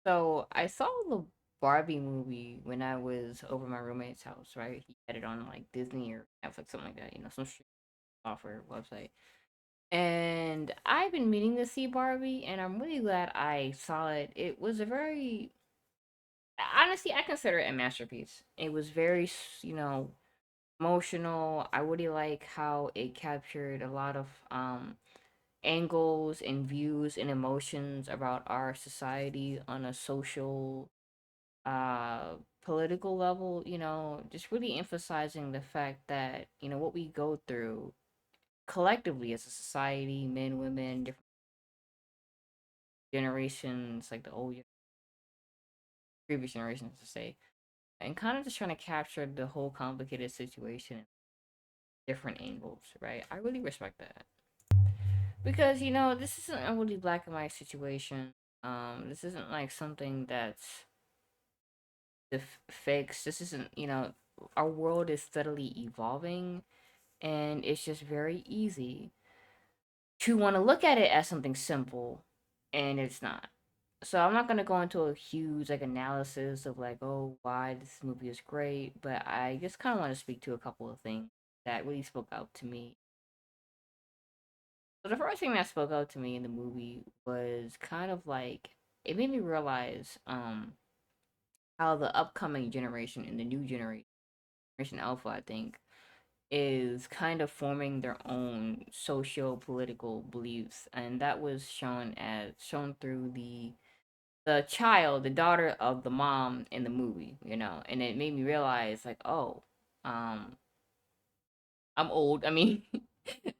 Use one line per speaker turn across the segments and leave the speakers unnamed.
So I saw the Barbie movie when I was over my roommate's house, right? He had it on like Disney or Netflix, something like that, some streaming software website. And I've been meaning to see Barbie, and I'm really glad I saw it. It was a very, honestly, I consider it a masterpiece. It was very, emotional. I really like how it captured a lot of angles and views and emotions about our society on a social uh political level, just really emphasizing the fact that, what we go through collectively as a society, men, women, different generations, like the previous generations to say, and kind of just trying to capture the whole complicated situation in different angles, right? I really respect that. Because, this isn't a really black and white situation. This isn't like something that's fixed. This isn't, our world is steadily evolving, and it's just very easy to want to look at it as something simple, and it's not. So I'm not gonna go into a huge like analysis of like, oh, why this movie is great, but I just kind of want to speak to a couple of things that really spoke out to me. So the first thing that spoke out to me in the movie was kind of like it made me realize how the upcoming generation and the new generation Alpha, I think, is kind of forming their own socio-political beliefs, and that was shown through the child, the daughter of the mom in the movie, and it made me realize like, oh, um, I'm old. I mean,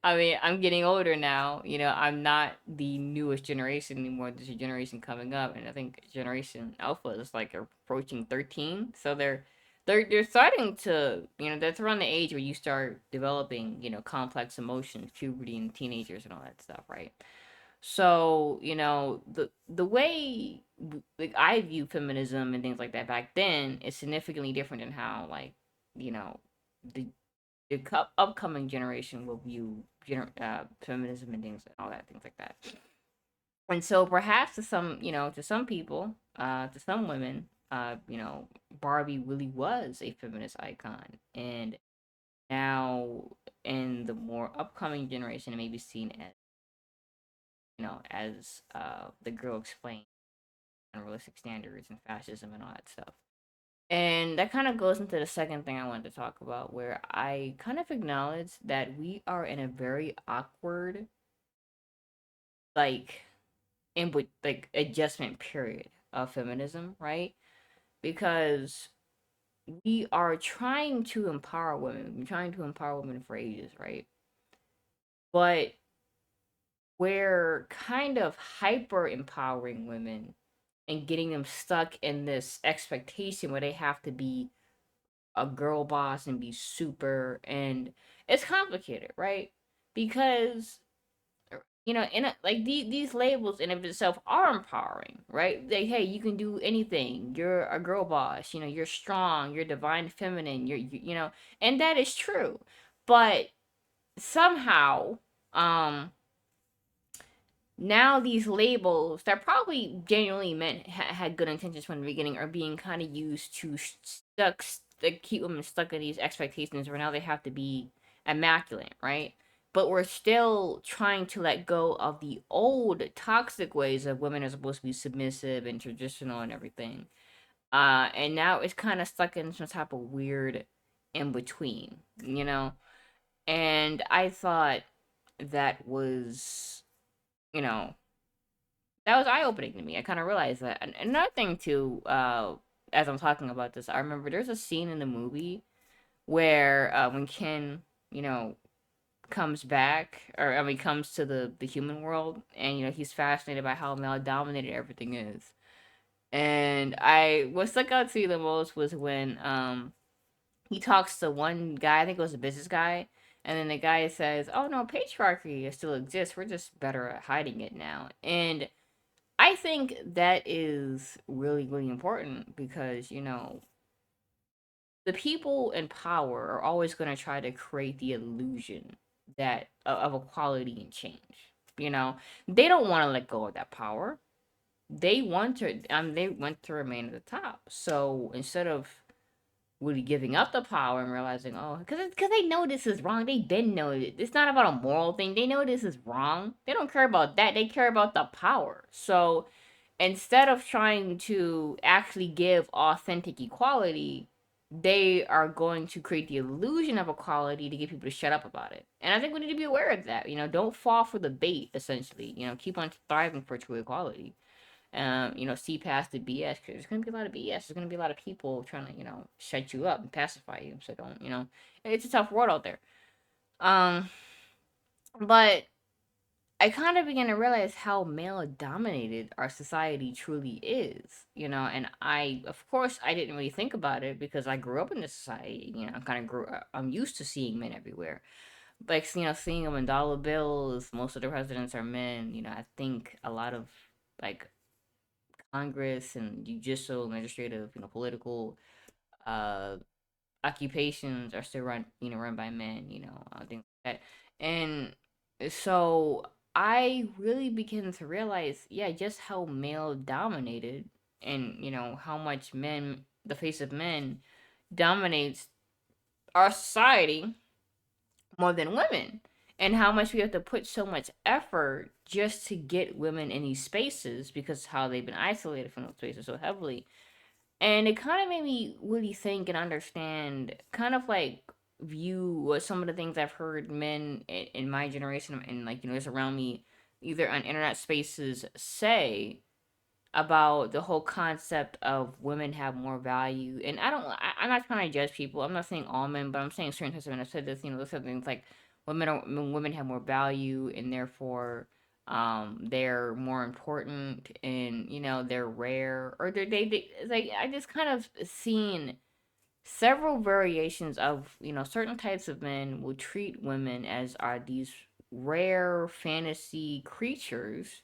I'm getting older now. I'm not the newest generation anymore. There's a generation coming up, and I think Generation Alpha is like approaching 13. So they're starting to, that's around the age where you start developing, complex emotions, puberty, and teenagers and all that stuff, right? So, the way like I view feminism and things like that back then is significantly different than how like, you know, the upcoming generation will view feminism and things and all that things like that. And so perhaps to some people, to some women, Barbie really was a feminist icon, and now in the more upcoming generation, it may be seen as the girl explained unrealistic standards and fascism and all that stuff. And that kind of goes into the second thing I wanted to talk about, where I kind of acknowledge that we are in a very awkward, like, like adjustment period of feminism, right? Because we are trying to empower women. We've been trying to empower women for ages, right? But we're kind of hyper empowering women and getting them stuck in this expectation where they have to be a girl boss and be super, and it's complicated, right? Because in like these labels in of itself are empowering, right? Like, hey, you can do anything, you're a girl boss, you're strong, you're divine feminine, and that is true. But somehow, um now these labels that probably genuinely meant had good intentions from the beginning are being kind of used to keep women stuck in these expectations where now they have to be immaculate, right? But we're still trying to let go of the old toxic ways of women are supposed to be submissive and traditional and everything. And now it's kind of stuck in some type of weird in between, and I thought that was, you know that was eye opening to me. I kind of realized that. And another thing too, as I'm talking about this, I remember there's a scene in the movie where when Ken, you know, comes back, or I mean comes to the human world, and he's fascinated by how male dominated everything is. And what stuck out to me the most was when he talks to one guy, I think it was a business guy, and then the guy says, "Oh no, patriarchy still exists. We're just better at hiding it now." And I think that is really, really important because, the people in power are always going to try to create the illusion of equality and change. You know, they don't want to let go of that power. they want to remain at the top. So instead of really giving up the power and realizing, oh, because they know this is wrong. They didn't know it. It's not about a moral thing. They know this is wrong. They don't care about that. They care about the power. So instead of trying to actually give authentic equality, they are going to create the illusion of equality to get people to shut up about it. And I think we need to be aware of that. Don't fall for the bait, essentially. Keep on thriving for true equality. See past the BS, because there's going to be a lot of BS. There's going to be a lot of people trying to, shut you up and pacify you. So don't, it's a tough world out there. Um, but I kind of began to realize how male dominated our society truly is, and of course, I didn't really think about it because I grew up in this society, I kind of I'm used to seeing men everywhere. Like, seeing them in dollar bills, most of the presidents are men, I think a lot of, like, Congress and judicial, legislative, political, uh, occupations are still run by men, things like that. And so I really began to realize, yeah, just how male dominated and, how much the face of men dominates our society more than women. And how much we have to put so much effort just to get women in these spaces because how they've been isolated from those spaces so heavily. And it kind of made me really think and understand, kind of like view what some of the things I've heard men in my generation and, like, just around me, either on internet spaces, say about the whole concept of women have more value. And I'm not trying to judge people. I'm not saying all men, but I'm saying certain types of men. I've said this, there's some things like women have more value, and therefore they're more important, and they're rare, or they like, I just kind of seen several variations of, certain types of men will treat women as are these rare fantasy creatures.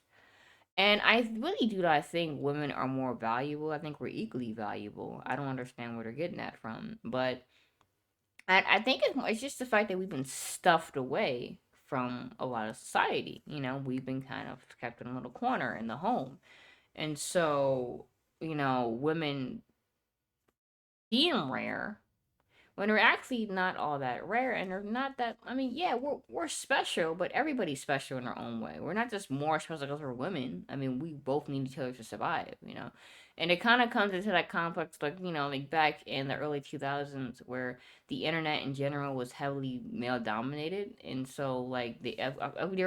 And I really do not think women are more valuable. I think we're equally valuable. I don't understand where they're getting that from. But I think it's just the fact that we've been stuffed away from a lot of society. We've been kind of kept in a little corner in the home. And so, women being rare when they're actually not all that rare, and they're not that. I mean, yeah, we're special, but everybody's special in their own way. We're not just more special because we're women. I mean, we both need each other to survive. And it kind of comes into that complex, like, like back in the early 2000s, where the internet in general was heavily male dominated. And so, like, there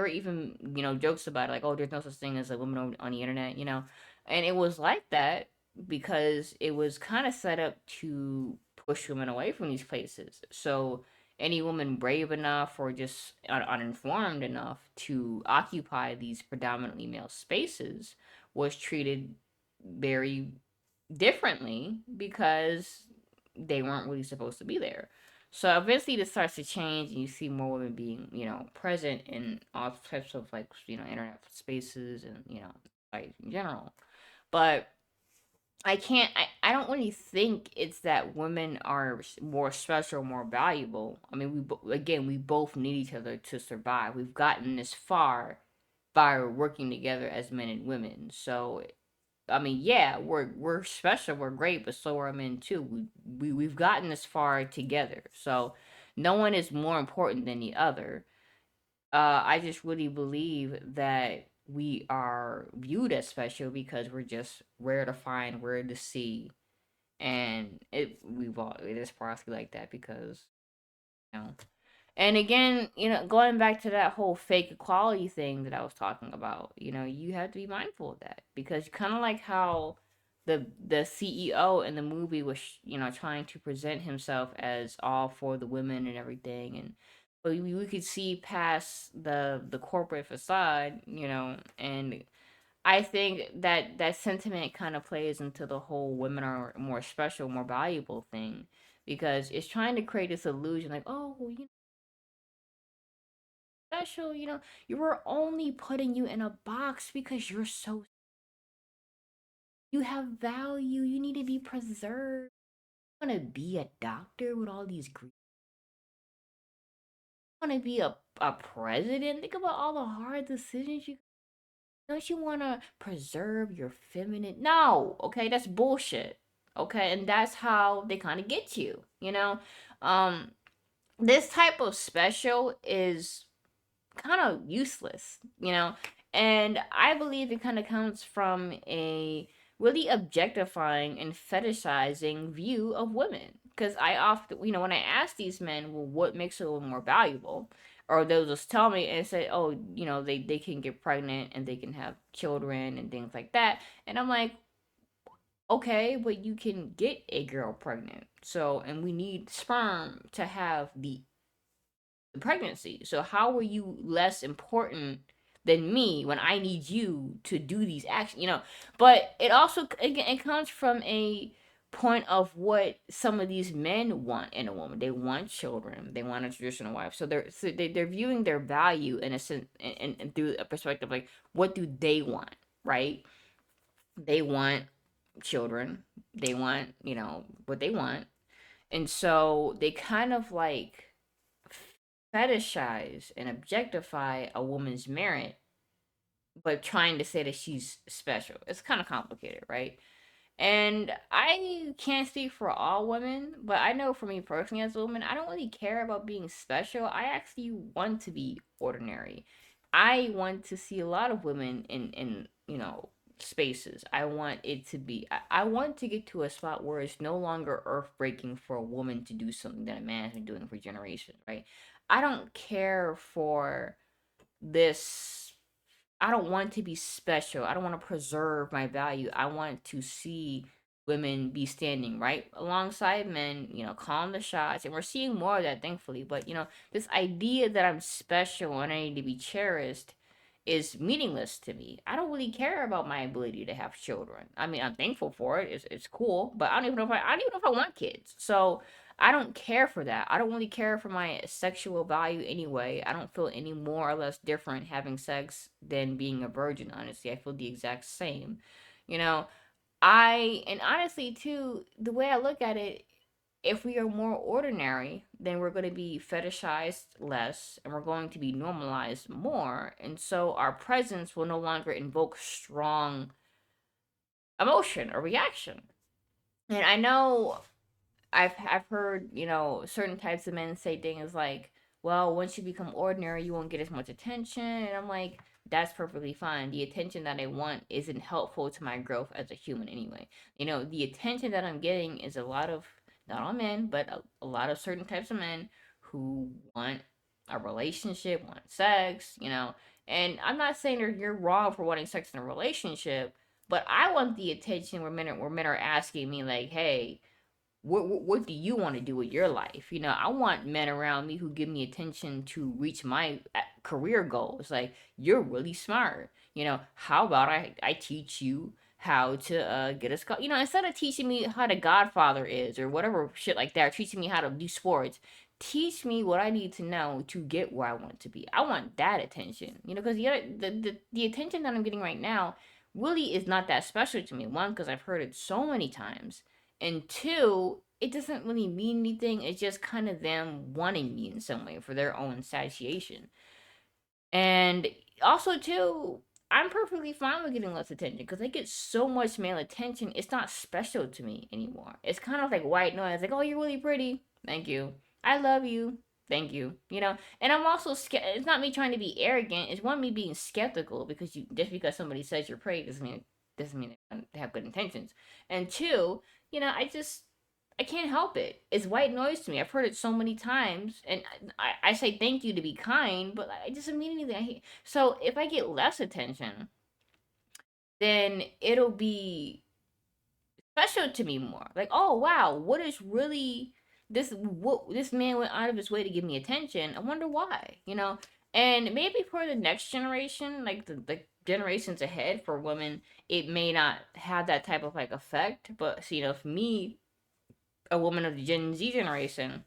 were even, jokes about it, like, oh, there's no such thing as a woman on the internet. And it was like that because it was kind of set up to push women away from these places. So any woman brave enough or just uninformed enough to occupy these predominantly male spaces was treated very differently because they weren't really supposed to be there. So eventually this starts to change, and you see more women being, present in all types of, like, internet spaces and, like, in general. But I don't really think it's that women are more special, more valuable. I mean, again, we both need each other to survive. We've gotten this far by working together as men and women. So, I mean, yeah, we're special, we're great, but so are men too. We've gotten this far together. So, no one is more important than the other. I just really believe that we are viewed as special because we're just rare to find, rare to see, and it is partly like that because, you know. And again, going back to that whole fake equality thing that I was talking about, you have to be mindful of that because kind of like how the CEO in the movie was, trying to present himself as all for the women and everything, and but we could see past the corporate facade, and I think that that sentiment kind of plays into the whole women are more special, more valuable thing because it's trying to create this illusion like, oh, well, special, you were only putting you in a box because you have value, you need to be preserved. You want to be a doctor with all these want to be a president. Think about all the hard decisions you Don't you want to preserve your feminine? No, okay, that's bullshit. Okay, and that's how they kind of get you, you know? Um, this type of special is kind of useless, you know? And I believe it kind of comes from a really objectifying and fetishizing view of women. Because I often, when I ask these men, well, what makes a woman more valuable? Or they'll just tell me and say, oh, they can get pregnant and they can have children and things like that. And I'm like, okay, but you can get a girl pregnant. So, and we need sperm to have the pregnancy. So how are you less important than me when I need you to do these actions? But it also, again, it comes from a point of what some of these men want in a woman. They want children. They want a traditional wife. So they're viewing their value in a sense, and through a perspective like, what do they want, right? They want children. They want what they want, and so they kind of like fetishize and objectify a woman's merit, but trying to say that she's special. It's kind of complicated, right? And I can't speak for all women, but I know for me personally as a woman, I don't really care about being special. I actually want to be ordinary. I want to see a lot of women in spaces. I want it to be I want to get to a spot where it's no longer earth breaking for a woman to do something that a man has been doing for generations, right? I don't care for this. I don't want to be special. I don't want to preserve my value. I want to see women be standing right alongside men, calling the shots. And we're seeing more of that, thankfully. But, this idea that I'm special and I need to be cherished is meaningless to me. I don't really care about my ability to have children. I mean, I'm thankful for it. It's cool, but I don't even know if I want kids. So I don't care for that. I don't really care for my sexual value anyway. I don't feel any more or less different having sex than being a virgin, honestly. I feel the exact same. You know, and honestly, too, the way I look at it, if we are more ordinary, then we're going to be fetishized less and we're going to be normalized more. And so our presence will no longer invoke strong emotion or reaction. And I know I've heard, certain types of men say things like, "Well, once you become ordinary, you won't get as much attention." And I'm like, "That's perfectly fine. The attention that I want isn't helpful to my growth as a human anyway. The attention that I'm getting is a lot of, not all men, but a lot of certain types of men who want a relationship, want sex, And I'm not saying that you're wrong for wanting sex in a relationship, but I want the attention where men are asking me like, "Hey, what do you want to do with your life?" I want men around me who give me attention to reach my career goals. Like, you're really smart. How about I teach you how to get a scholar. Instead of teaching me how the Godfather is or whatever shit like that, or teaching me how to do sports, teach me what I need to know to get where I want to be. I want that attention. Because the attention that I'm getting right now really is not that special to me. One, because I've heard it so many times, and two, it doesn't really mean anything. It's just kind of them wanting me in some way for their own satiation. And also, too, I'm perfectly fine with getting less attention because I get so much male attention. It's not special to me anymore. It's kind of like white noise. Like, oh, you're really pretty. Thank you. I love you. Thank you. And I'm also it's not me trying to be arrogant. It's one me being skeptical because just because somebody says you're pretty doesn't mean they have good intentions. And two, I can't help it. It's white noise to me. I've heard it so many times, and I say thank you to be kind, but I just immediately. So if I get less attention, then it'll be special to me more. Like, oh wow, what is really this? What this man went out of his way to give me attention. I wonder why. And maybe for the next generation, like the generations ahead for women, it may not have that type of like effect. But so, for me, a woman of the Gen Z generation,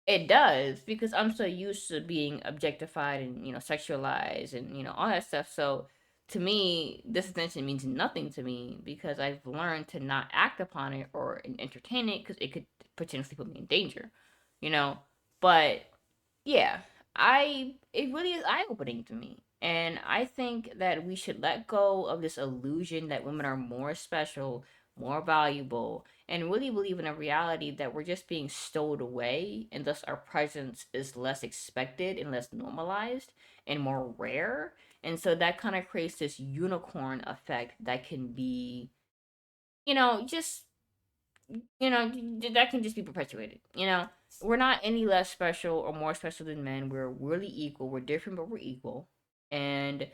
it does because I'm so used to being objectified and sexualized and all that stuff. So to me, this attention means nothing to me because I've learned to not act upon it or entertain it because it could potentially put me in danger, you know. But yeah, I it really is eye opening to me. And I think that we should let go of this illusion that women are more special, more valuable, and really believe in a reality that we're just being stowed away, and thus our presence is less expected and less normalized and more rare. And so that kind of creates this unicorn effect that can be, just that can just be perpetuated. We're not any less special or more special than men. We're really equal. We're different, but we're equal. And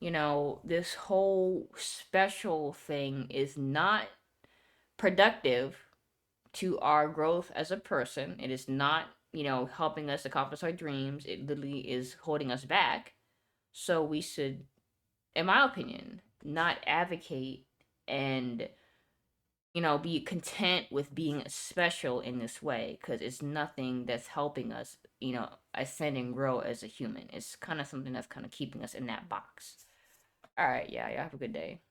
this whole special thing is not productive to our growth as a person. It is not, helping us accomplish our dreams. It literally is holding us back. So we should, in my opinion, not advocate and be content with being special in this way, because it's nothing that's helping us, ascend and grow as a human. It's kind of something that's kind of keeping us in that box. All right, yeah, y'all have a good day.